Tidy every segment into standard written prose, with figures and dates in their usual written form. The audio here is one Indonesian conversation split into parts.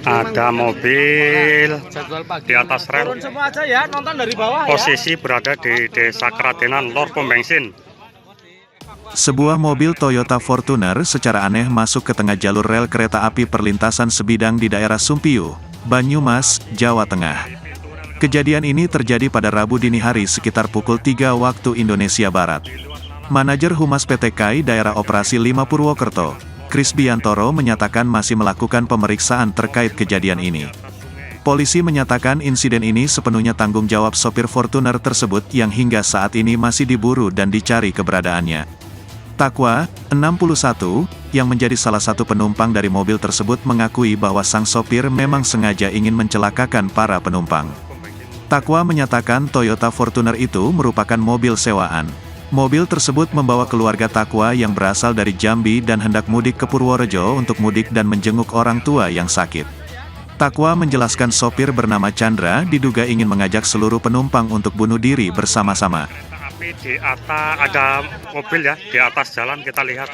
Ada mobil di atas rel. Posisi berada di Desa Keradenan, Lor Pom Bensin. Sebuah mobil Toyota Fortuner secara aneh masuk ke tengah jalur rel kereta api perlintasan sebidang di daerah Sumpiuh, Banyumas, Jawa Tengah. Kejadian ini terjadi pada Rabu dini hari sekitar pukul 3 waktu Indonesia Barat. Manajer Humas PT KAI Daerah Operasi 5 Purwokerto, Kris Biantoro menyatakan masih melakukan pemeriksaan terkait kejadian ini. Polisi menyatakan insiden ini sepenuhnya tanggung jawab sopir Fortuner tersebut yang hingga saat ini masih diburu dan dicari keberadaannya. Takwa, 61, yang menjadi salah satu penumpang dari mobil tersebut mengakui bahwa sang sopir memang sengaja ingin mencelakakan para penumpang. Takwa menyatakan Toyota Fortuner itu merupakan mobil sewaan. Mobil tersebut membawa keluarga Takwa yang berasal dari Jambi dan hendak mudik ke Purworejo untuk mudik dan menjenguk orang tua yang sakit. Takwa menjelaskan sopir bernama Chandra diduga ingin mengajak seluruh penumpang untuk bunuh diri bersama-sama. Di atas ada mobil ya, di atas jalan kita lihat.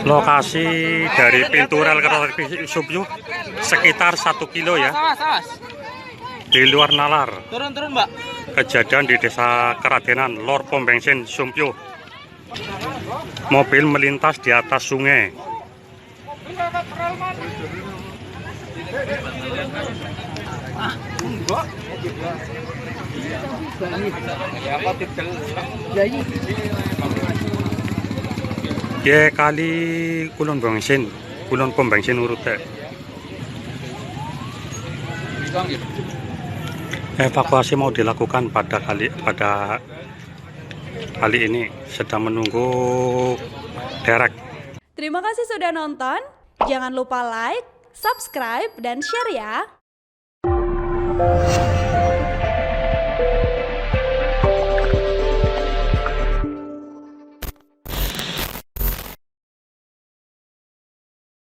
Lokasi dari pintu rel kereta api Sumpiuh sekitar 1 kilo ya. Di luar nalar. Turun, Mbak. Kejadian di Desa Keradenan, Lor Pom Bensin, Sumpiuh. Mobil melintas di atas sungai. Ya kali kulon bensin, kulon pom bensin urute. Evakuasi mau dilakukan pada kali ini, sedang menunggu derek. Terima kasih sudah nonton. Jangan lupa like, subscribe, dan share ya.